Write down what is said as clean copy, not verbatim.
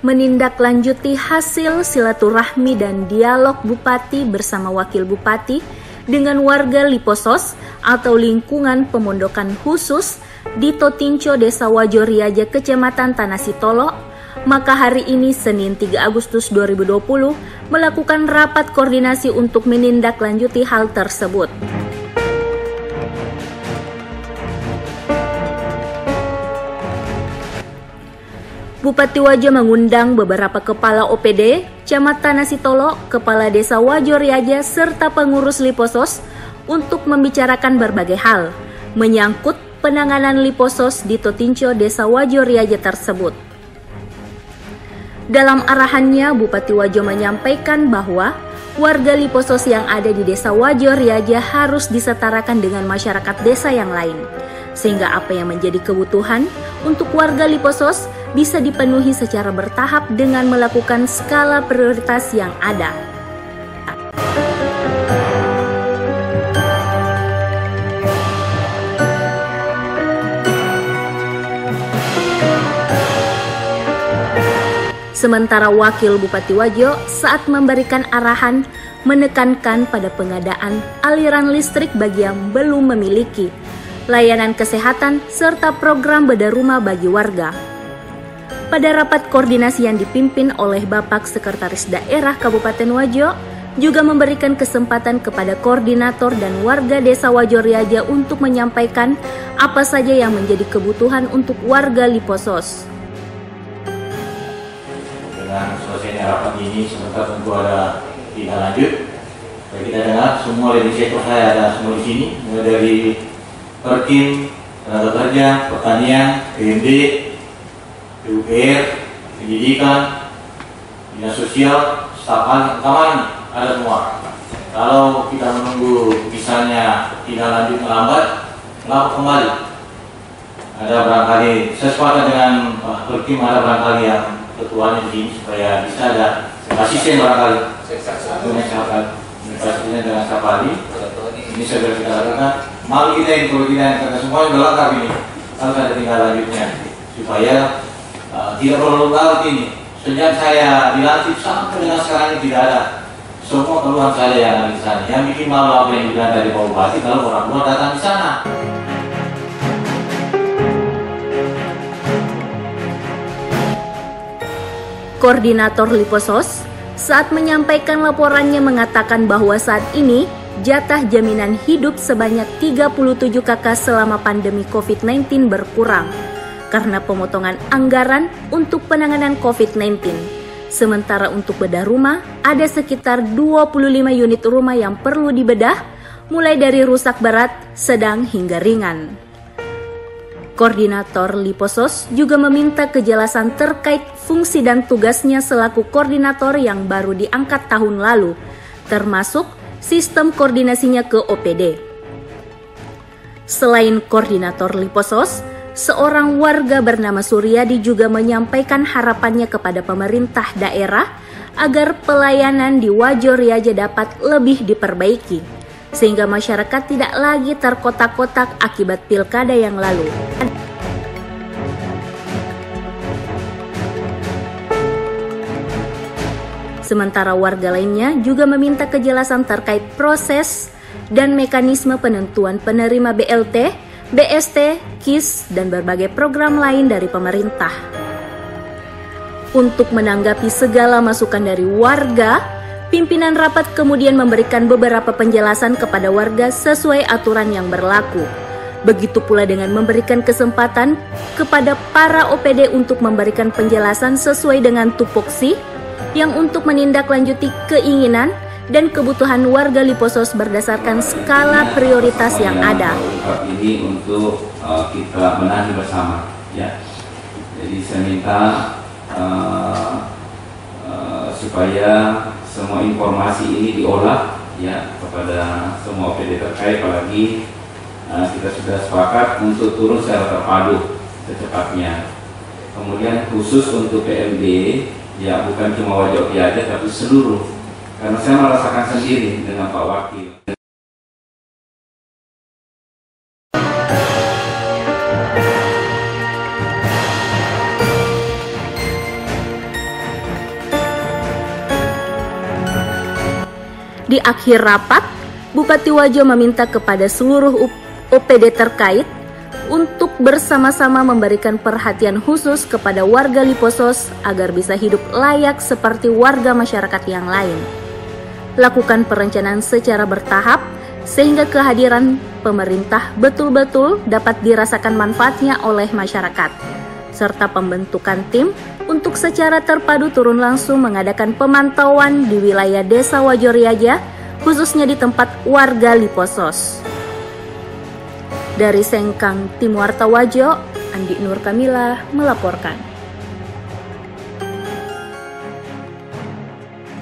menindaklanjuti hasil silaturahmi dan dialog Bupati bersama Wakil Bupati dengan warga Liposos atau lingkungan pemondokan khusus di Totinco, Desa Wajoriaja, Kecamatan Tanah Sitolo, maka hari ini Senin 3 Agustus 2020 melakukan rapat koordinasi untuk menindaklanjuti hal tersebut. Bupati Wajo mengundang beberapa kepala OPD, Camat Tanah Sitolo, Kepala Desa Wajoriaja, serta pengurus Liposos untuk membicarakan berbagai hal menyangkut penanganan Liposos di Totinco, Desa Wajoriaja tersebut. Dalam arahannya, Bupati Wajo menyampaikan bahwa warga Liposos yang ada di Desa Wajoriaja harus disetarakan dengan masyarakat desa yang lain, sehingga apa yang menjadi kebutuhan untuk warga Liposos bisa dipenuhi secara bertahap dengan melakukan skala prioritas yang ada. Sementara Wakil Bupati Wajo saat memberikan arahan menekankan pada pengadaan aliran listrik bagi yang belum memiliki, layanan kesehatan, serta program bedah rumah bagi warga. Pada rapat koordinasi yang dipimpin oleh Bapak Sekretaris Daerah Kabupaten Wajo, juga memberikan kesempatan kepada koordinator dan warga Desa Wajoriaja untuk menyampaikan apa saja yang menjadi kebutuhan untuk warga Liposos. Dengan selesainya rapat ini, sebentar tentu ada tindak lanjut. Kita dengar semua dari sektor saya ada semua di sini, mulai dari Perkim, tenaga kerja, pertanian, PMD, PUPR, pendidikan, dinas sosial, staf keamanan, ada semua. Kalau kita menunggu misalnya tindak lanjut melambat, lapor kembali. Ada barangkali saya sepakat dengan Pak Perkim, ada barangkali yang ketuanya di sini supaya bisa ada asisten barangkali. Asisten dengan staf ahli. Ini segera kita lakukan. Malu kita ini kalau kita karena semuanya sudah lengkap ini. Harus ada tindak lanjutnya supaya tidak perlu larut ini. Sejak saya dilantik sampai dengan sekarang ini tidak ada. Semua keluhan saya yang ada di sana. Yang bikin malu apa yang dibilang dari Pak Bupati kalau orang luar datang di sana. Koordinator Liposos saat menyampaikan laporannya mengatakan bahwa saat ini jatah jaminan hidup sebanyak 37 kakak selama pandemi COVID-19 berkurang karena pemotongan anggaran untuk penanganan COVID-19. Sementara untuk bedah rumah, ada sekitar 25 unit rumah yang perlu dibedah, mulai dari rusak berat, sedang hingga ringan. Koordinator Liposos juga meminta kejelasan terkait fungsi dan tugasnya selaku koordinator yang baru diangkat tahun lalu, termasuk sistem koordinasinya ke OPD. Selain koordinator Liposos, seorang warga bernama Suryadi juga menyampaikan harapannya kepada pemerintah daerah agar pelayanan di Wajoriaja dapat lebih diperbaiki, sehingga masyarakat tidak lagi terkotak-kotak akibat pilkada yang lalu. Sementara warga lainnya juga meminta kejelasan terkait proses dan mekanisme penentuan penerima BLT, BST, KIS, dan berbagai program lain dari pemerintah. Untuk menanggapi segala masukan dari warga, pimpinan rapat kemudian memberikan beberapa penjelasan kepada warga sesuai aturan yang berlaku. Begitu pula dengan memberikan kesempatan kepada para OPD untuk memberikan penjelasan sesuai dengan tupoksi yang untuk menindaklanjuti keinginan dan kebutuhan warga Liposos berdasarkan skala prioritas yang ada. Ini untuk kita benahi bersama, ya. Jadi saya minta supaya semua informasi ini diolah, ya, kepada semua OPD terkait, apalagi kita sudah sepakat untuk turun secara terpadu secepatnya. Kemudian khusus untuk PMD, ya bukan cuma Wajoriaja tapi seluruh, karena saya merasakan sendiri dengan Pak Wakil. Di akhir rapat, Bupati Wajo meminta kepada seluruh OPD terkait untuk bersama-sama memberikan perhatian khusus kepada warga Liposos agar bisa hidup layak seperti warga masyarakat yang lain. Lakukan perencanaan secara bertahap sehingga kehadiran pemerintah betul-betul dapat dirasakan manfaatnya oleh masyarakat, serta pembentukan tim untuk secara terpadu turun langsung mengadakan pemantauan di wilayah Desa Wajo Riaja, khususnya di tempat warga Liposos. Dari Sengkang, Tim Warta Wajo, Andi Nur Kamila melaporkan.